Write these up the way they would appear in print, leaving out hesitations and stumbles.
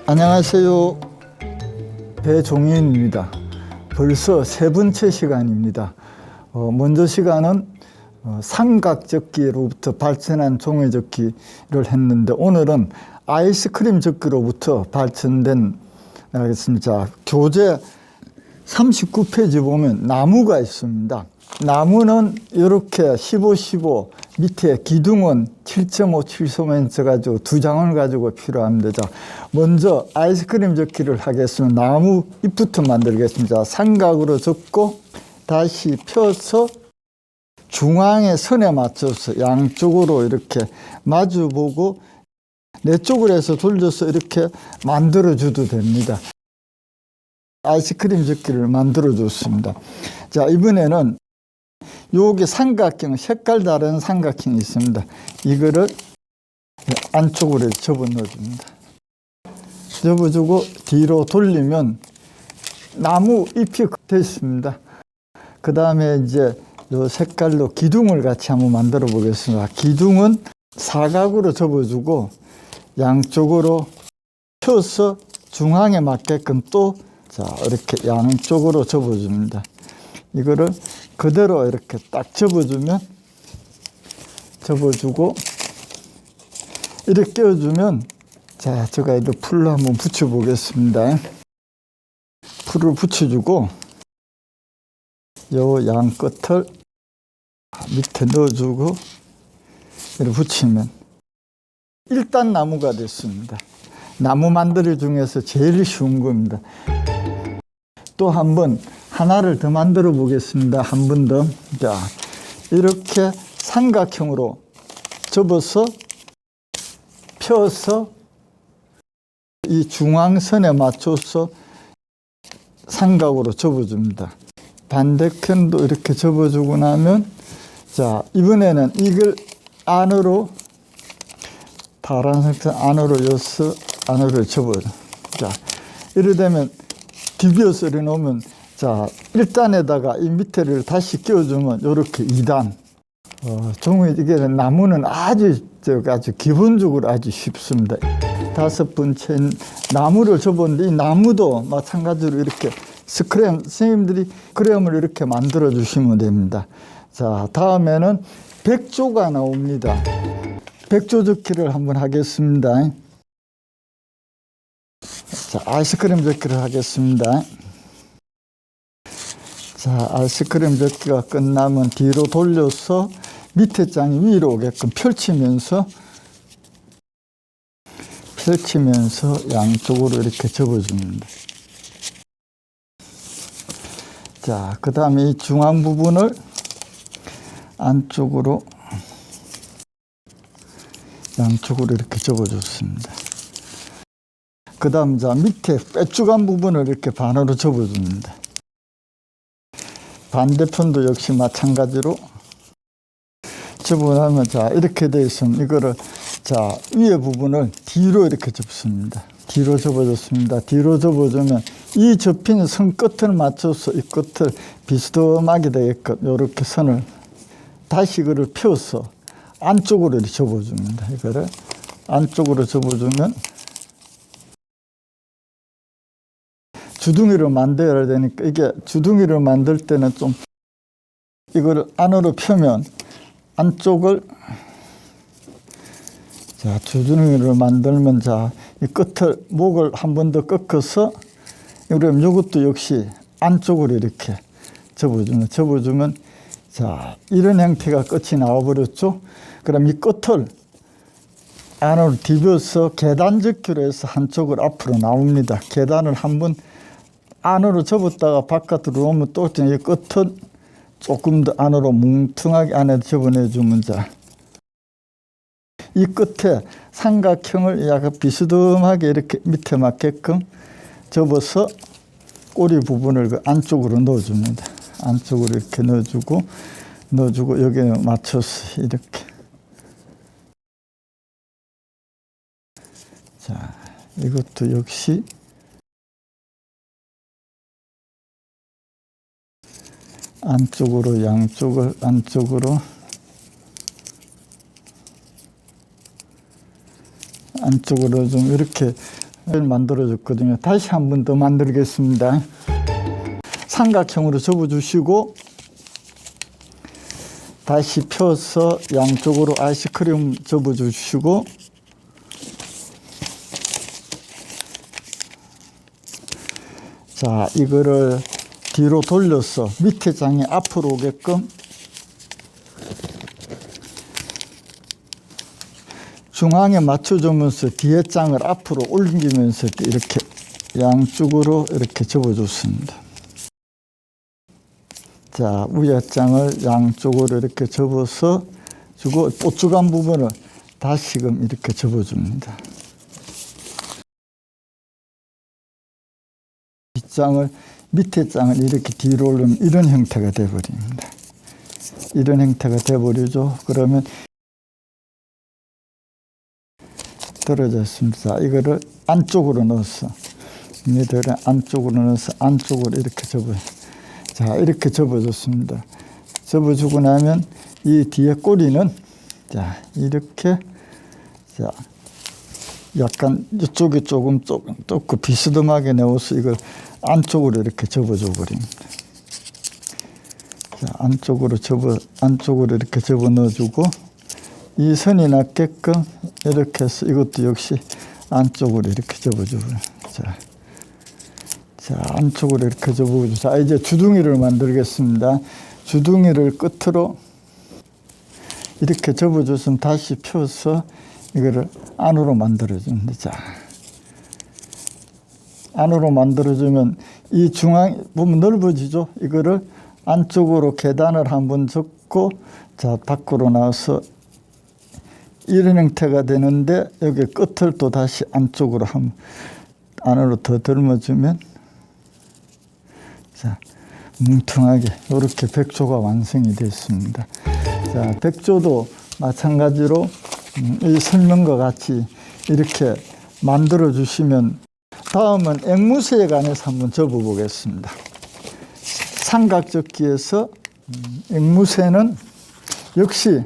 안녕하세요. 배종인입니다. 벌써 세 번째 시간입니다. 먼저 시간은 삼각접기로부터 발전한 종이접기를 했는데, 오늘은 아이스크림 접기로부터 발전된 알겠습니다. 교재 39페이지 보면 나무가 있습니다. 나무는 이렇게 15 밑에 기둥은 7.5, 7cm 가지고 두 장을 가지고 필요합니다. 자, 먼저 아이스크림 접기를 하겠습니다. 나무 잎부터 만들겠습니다. 삼각으로 접고 다시 펴서 중앙의 선에 맞춰서 양쪽으로 이렇게 마주보고 네 쪽으로 해서 돌려서 이렇게 만들어 줘도 됩니다. 아이스크림 접기를 만들어 줬습니다. 자, 이번에는 여기 삼각형, 색깔 다른 삼각형이 있습니다. 이거를 안쪽으로 접어 넣어줍니다. 접어주고 뒤로 돌리면 나무 잎이 됐습니다. 그 다음에 이제 요 색깔로 기둥을 같이 한번 만들어 보겠습니다. 기둥은 사각으로 접어주고 양쪽으로 펴서 중앙에 맞게끔 또 자, 이렇게 양쪽으로 접어줍니다. 이거를 그대로 이렇게 딱 접어주고 이렇게 끼워주면, 자, 제가 이거 풀로 한번 붙여보겠습니다. 풀을 붙여주고 요 양 끝을 밑에 넣어주고 이렇게 붙이면 1단 나무가 됐습니다. 나무 만들기 중에서 제일 쉬운 겁니다. 또 한번 하나를 더 만들어 보겠습니다. 한 번 더. 자, 이렇게 삼각형으로 접어서 펴서 이 중앙선에 맞춰서 삼각으로 접어줍니다. 반대편도 이렇게 접어주고 나면, 자, 이번에는 이걸 안으로 파란색 안으로 여서 안으로 접어요. 자, 이래 되면 디비어서 이래 놓으면, 자, 1단에다가 이 밑에를 다시 끼워주면 이렇게 2단. 종이, 이게 나무는 아주 기본적으로 아주 쉽습니다. 다섯 번째 나무를 접었는데, 이 나무도 마찬가지로 이렇게 선생님들이 크레용을 이렇게 만들어 주시면 됩니다. 자, 다음에는 백조가 나옵니다. 백조 접기를 한번 하겠습니다. 자, 아이스크림 접기를 하겠습니다. 자, 아이스크림 접기가 끝나면 뒤로 돌려서 밑에 장이 위로 오게끔 펼치면서 양쪽으로 이렇게 접어줍니다. 자, 그 다음에 이 중앙 부분을 안쪽으로 양쪽으로 이렇게 접어줬습니다. 그 다음, 자, 밑에 빼쭉한 부분을 이렇게 반으로 접어줍니다. 반대편도 역시 마찬가지로 접어나면, 자, 이렇게 되어 있으면 이거를, 자, 위에 부분을 뒤로 이렇게 접습니다. 뒤로 접어줬습니다. 뒤로 접어주면 이 접힌 선 끝을 맞춰서 이 끝을 비스듬하게 되게끔 이렇게 선을 다시 이거를 펴서 안쪽으로 이렇게 접어줍니다. 이거를 안쪽으로 접어주면 주둥이를 만들어야 되니까, 이게 주둥이를 만들 때는 좀 이거를 안으로 펴면 안쪽을, 자, 주둥이를 만들면, 자, 이 끝을 목을 한 번 더 꺾어서, 그럼 이것도 역시 안쪽으로 이렇게 접어주면, 자, 이런 형태가 끝이 나와버렸죠. 그럼 이 끝을 안으로 디벼서 계단 접기로 해서 한쪽을 앞으로 나옵니다. 계단을 한번 안으로 접었다가 바깥으로 오면 또 이 끝은 조금 더 안으로 뭉퉁하게 안에 접어내주면, 자, 이 끝에 삼각형을 약간 비스듬하게 이렇게 밑에 맞게끔 접어서 꼬리 부분을 그 안쪽으로 넣어줍니다. 안쪽으로 이렇게 넣어주고 여기에 맞춰서 이렇게. 자, 이것도 역시 안쪽으로 양쪽을 안쪽으로 좀 이렇게 만들어줬거든요. 다시 한 번 더 만들겠습니다. 삼각형으로 접어주시고 다시 펴서 양쪽으로 아이스크림 접어주시고 자, 이거를 뒤로 돌려서 밑에 장이 앞으로 오게끔 중앙에 맞춰주면서 뒤에 장을 앞으로 옮기면서 이렇게 양쪽으로 이렇게 접어줬습니다. 자, 위에 장을 양쪽으로 이렇게 접어서 주고 뽀쭉한 부분을 다시금 이렇게 접어줍니다. 뒷장을 밑에 장을 이렇게 뒤로 올리면 이런 형태가 되어버립니다. 이런 형태가 되어버리죠. 그러면 떨어졌습니다. 자, 이거를 안쪽으로 넣어서 얘들을 안쪽으로 넣어서 안쪽으로 이렇게 접어요. 자, 이렇게 접어줬습니다. 접어주고 나면 이 뒤에 꼬리는 자, 이렇게 자, 약간 이쪽이 조금 비스듬하게 내어서 이걸 안쪽으로 이렇게 접어줘 버립니다. 자, 안쪽으로 이렇게 접어 넣어주고 이 선이 낮게끔 이렇게 해서 이것도 역시 안쪽으로 이렇게 접어줘요. 자, 안쪽으로 이렇게 접어주고 자, 이제 주둥이를 만들겠습니다. 주둥이를 끝으로 이렇게 접어줬으면 다시 펴서 이거를 안으로 만들어줍니다. 자, 안으로 만들어주면 이 중앙 보면 넓어지죠. 이거를 안쪽으로 계단을 한번 접고 자, 밖으로 나와서 이런 형태가 되는데 여기 끝을 또 다시 안쪽으로 안으로 더 들어주면 자, 뭉퉁하게 이렇게 백조가 완성이 됐습니다. 자, 백조도 마찬가지로 이 설명과 같이 이렇게 만들어 주시면 다음은 앵무새에 관해서 한번 접어 보겠습니다. 삼각접기에서 앵무새는 역시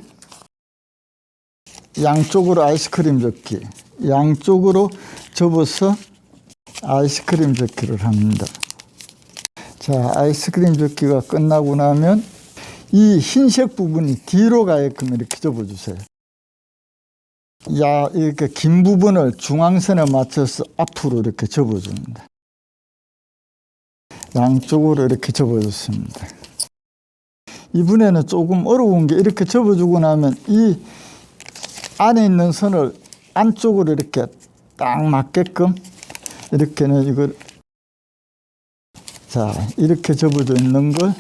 양쪽으로 아이스크림 접기, 양쪽으로 접어서 아이스크림 접기를 합니다. 자, 아이스크림 접기가 끝나고 나면 이 흰색 부분이 뒤로 가게끔 이렇게 접어주세요. 야, 이렇게 긴 부분을 중앙선에 맞춰서 앞으로 이렇게 접어줍니다. 양쪽으로 이렇게 접어줬습니다. 이번에는 조금 어려운 게 이렇게 접어주고 나면 이 안에 있는 선을 안쪽으로 이렇게 딱 맞게끔 이렇게는 이걸 자, 이렇게 접어져 있는 걸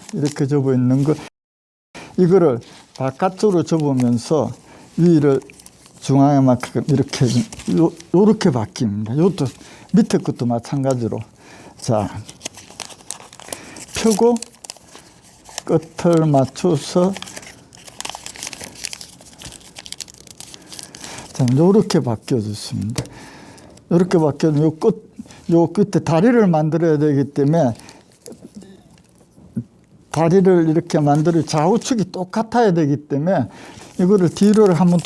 이거를 바깥쪽으로 접으면서 위를 중앙에 맞게끔 이렇게 요렇게 바뀝니다. 이것도 밑에 것도 마찬가지로 자, 펴고 끝을 맞춰서 자, 요렇게 바뀌어졌습니다. 요렇게 바뀌어서 요 끝에 다리를 만들어야 되기 때문에 다리를 이렇게 만들어 좌우측이 똑같아야 되기 때문에 이거를 뒤로 한번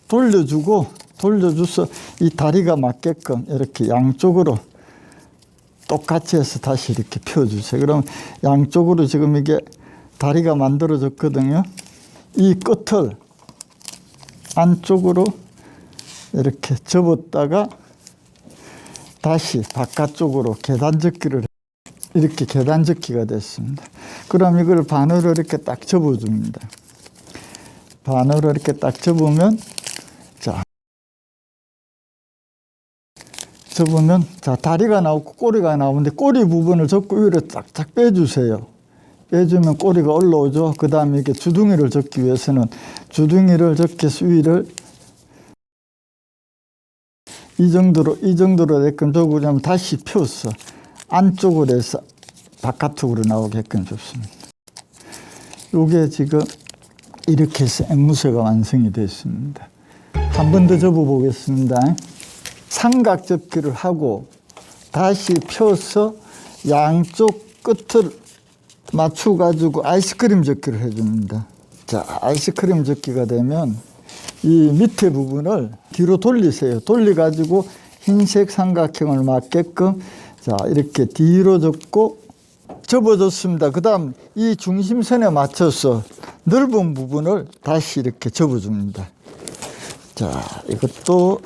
돌려줘서 이 다리가 맞게끔 이렇게 양쪽으로 똑같이 해서 다시 이렇게 펴주세요. 그럼 양쪽으로 지금 이게 다리가 만들어졌거든요. 이 끝을 안쪽으로 이렇게 접었다가 다시 바깥쪽으로 계단접기를 이렇게 계단접기가 됐습니다. 그럼 이걸 반으로 이렇게 딱 접어줍니다. 반으로 이렇게 딱 접으면 자, 다리가 나오고 꼬리가 나오는데 꼬리 부분을 접고 위로 쫙쫙 빼주세요. 빼주면 꼬리가 올라오죠. 그 다음에 이렇게 주둥이를 접기 위해서는 주둥이를 접기해서 위를 이 정도로 되게끔 접으려면 다시 펴서 안쪽으로 해서 바깥쪽으로 나오게끔 줍습니다. 요게 지금 이렇게 해서 앵무새가 완성이 됐습니다. 한 번 더 접어 보겠습니다. 삼각 접기를 하고 다시 펴서 양쪽 끝을 맞춰 가지고 아이스크림 접기를 해줍니다. 자, 아이스크림 접기가 되면 이 밑에 부분을 뒤로 돌리세요. 돌려 가지고 흰색 삼각형을 맞게끔 자, 이렇게 뒤로 접어줬습니다. 그 다음 이 중심선에 맞춰서 넓은 부분을 다시 이렇게 접어줍니다. 자, 이것도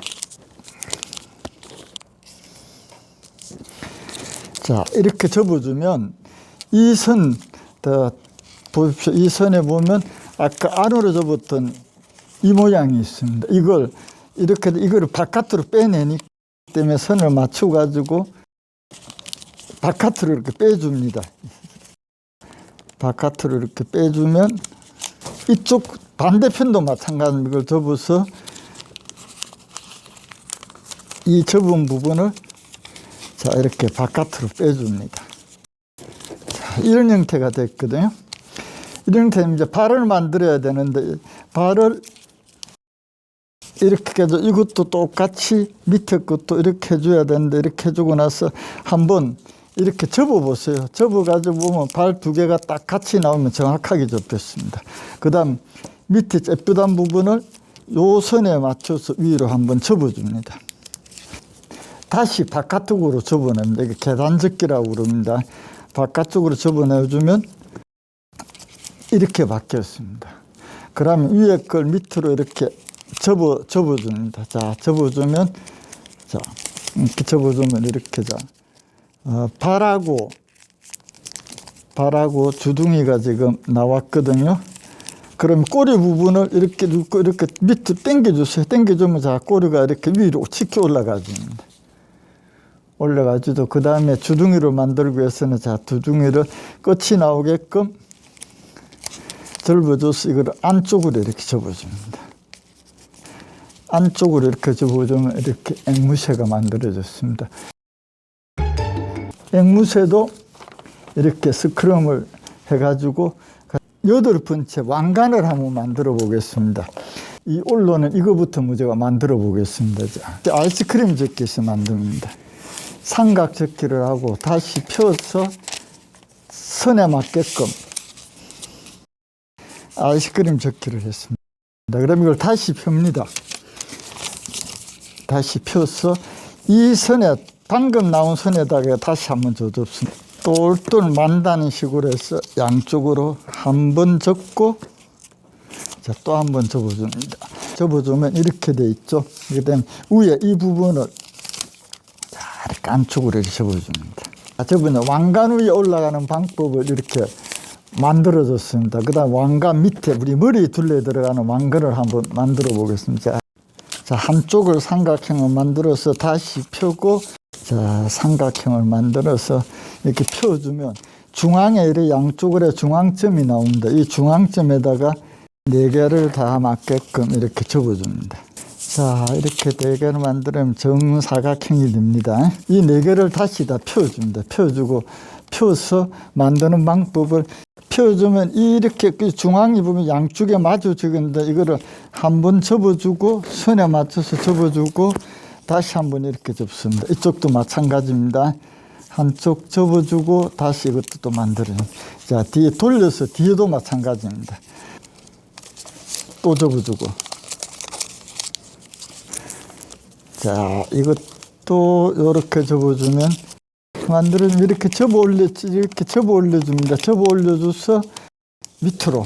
자, 이렇게 접어주면 이 선, 보십시오. 이 선에 보면 아까 안으로 접었던 이 모양이 있습니다. 이걸 바깥으로 빼내기 때문에 선을 맞춰가지고 바깥으로 이렇게 빼줍니다. 바깥으로 이렇게 빼주면 이쪽 반대편도 마찬가지로 이걸 접어서 이 접은 부분을 자, 이렇게 바깥으로 빼줍니다. 자, 이런 형태가 됐거든요. 이런 형태는 이제 발을 만들어야 되는데, 발을 이렇게 해서 이것도 똑같이 밑에 것도 이렇게 해줘야 되는데, 이렇게 해주고 나서 한번 이렇게 접어보세요. 접어가지고 보면 발 두 개가 딱 같이 나오면 정확하게 접혔습니다. 그 다음 밑에 쬐뿌단 부분을 요 선에 맞춰서 위로 한번 접어줍니다. 다시 바깥쪽으로 접어냅니다. 이게 계단 접기라고 그럽니다. 바깥쪽으로 접어내주면 이렇게 바뀌었습니다. 그러면 위에 걸 밑으로 이렇게 접어줍니다. 자, 접어주면, 자, 이렇게 접어주면 이렇게, 자, 발하고 주둥이가 지금 나왔거든요. 그럼 꼬리 부분을 이렇게 놓고 이렇게 밑으로 당겨주세요. 당겨주면 자, 꼬리가 이렇게 위로 치켜 올라가줍니다. 올라가지도 그 다음에 주둥이를 만들기 위해서는 자, 주둥이를 끝이 나오게끔 접어줘서 이걸 안쪽으로 이렇게 접어줍니다. 안쪽으로 이렇게 접어주면 이렇게 앵무새가 만들어졌습니다. 앵무새도 이렇게 스크럼을 해가지고 8번째 왕관을 한번 만들어 보겠습니다. 이 올로는 이거부터 제가 만들어 보겠습니다. 자, 아이스크림 접기에서 만듭니다. 삼각 접기를 하고 다시 펴서 선에 맞게끔 아이스크림 접기를 했습니다. 그럼 이걸 다시 펴니다. 다시 펴서 이 선에 방금 나온 선에다가 다시 한번 접습니다. 똘똘 만다는 식으로 해서 양쪽으로 한번 접고 자, 또 한 번 접어줍니다. 접어주면 이렇게 돼 있죠. 그다음 위에 이 부분을 자, 이렇게 안쪽으로 이렇게 접어줍니다. 저번에 왕관 위에 올라가는 방법을 이렇게 만들어줬습니다. 그다음 왕관 밑에 우리 머리 둘레에 들어가는 왕관을 한번 만들어 보겠습니다. 자, 한쪽을 삼각형을 만들어서 다시 펴고 자, 삼각형을 만들어서 이렇게 펴주면 중앙에 이렇게 양쪽으로 중앙점이 나옵니다. 이 중앙점에다가 4개를 다 맞게끔 이렇게 접어줍니다. 자, 이렇게 4개를 만들면 정사각형이 됩니다. 이 4개를 다시 다 펴줍니다. 펴주고 펴서 만드는 방법을 펴주면 이렇게 중앙이 보면 양쪽에 마주치는데 이거를 한번 접어주고 선에 맞춰서 접어주고 다시 한번 이렇게 접습니다. 이쪽도 마찬가지입니다. 한쪽 접어주고 다시 이것도 또 만들어요. 자, 뒤에 돌려서 뒤에도 마찬가지입니다. 또 접어주고. 자, 이것도 이렇게 접어주면 만들어주면 이렇게 접어 올려줍니다. 접어 올려줘서 밑으로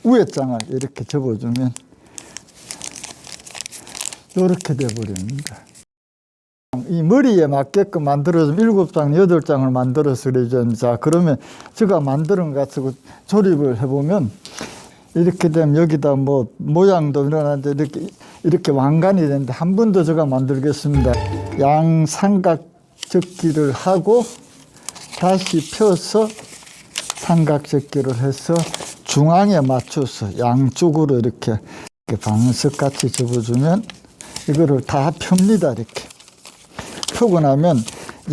위에 장을 이렇게 접어주면 이렇게 돼버립니다. 이 머리에 맞게끔 만들어서 7장, 8장을 만들어서 그러죠. 자, 그러면 제가 만드는 것 가지고 조립을 해보면 이렇게 되면 여기다 뭐 모양도 일어나는데 이렇게 왕관이 되는데 한 번 더 제가 만들겠습니다. 양삼각 접기를 하고 다시 펴서 삼각 접기를 해서 중앙에 맞춰서 양쪽으로 이렇게 방석같이 접어주면 이거를 다 펴니다. 이렇게 펴고 나면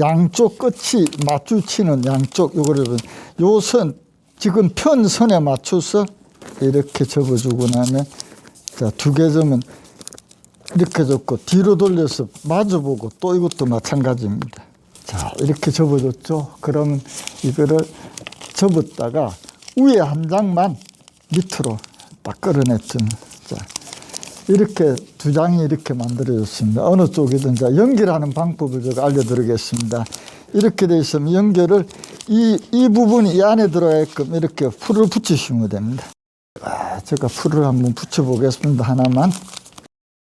양쪽 끝이 마주치는 양쪽 요거를 요 선 지금 편 선에 맞춰서 이렇게 접어주고 나면 자, 2개 점은 이렇게 접고 뒤로 돌려서 마주보고 또 이것도 마찬가지입니다. 자, 이렇게 접어줬죠. 그럼 이거를 접었다가 위에 한 장만 밑으로 딱 끌어냈죠. 자, 이렇게 두 장이 이렇게 만들어졌습니다. 어느 쪽이든 자, 연결하는 방법을 제가 알려드리겠습니다. 이렇게 돼 있으면 연결을 이 부분이 이 안에 들어가게끔 이렇게 풀을 붙이시면 됩니다. 제가 풀을 한번 붙여보겠습니다. 하나만.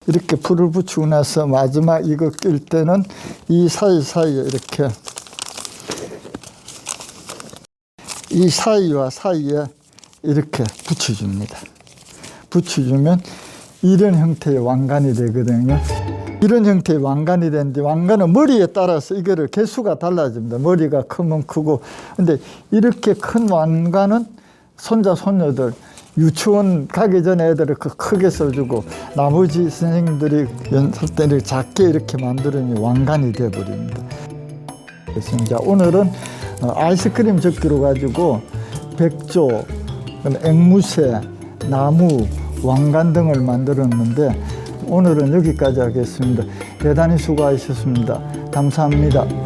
이렇게 풀을 붙이고 나서 마지막 이거 낄 때는 이 사이사이에 이렇게 이 사이와 사이에 이렇게 붙여줍니다. 붙여주면 이런 형태의 왕관이 되거든요. 이런 형태의 왕관이 되는데 왕관은 머리에 따라서 이거를 개수가 달라집니다. 머리가 크면 크고. 근데 이렇게 큰 왕관은 손자, 손녀들 유치원 가기 전에 애들을 크게 써주고 나머지 선생님들이 연습 때 이렇게 작게 이렇게 만들면 왕관이 되어버립니다. 그래서 이제 오늘은 아이스크림 접기로 가지고 백조, 앵무새, 나무, 왕관 등을 만들었는데 오늘은 여기까지 하겠습니다. 대단히 수고하셨습니다. 감사합니다.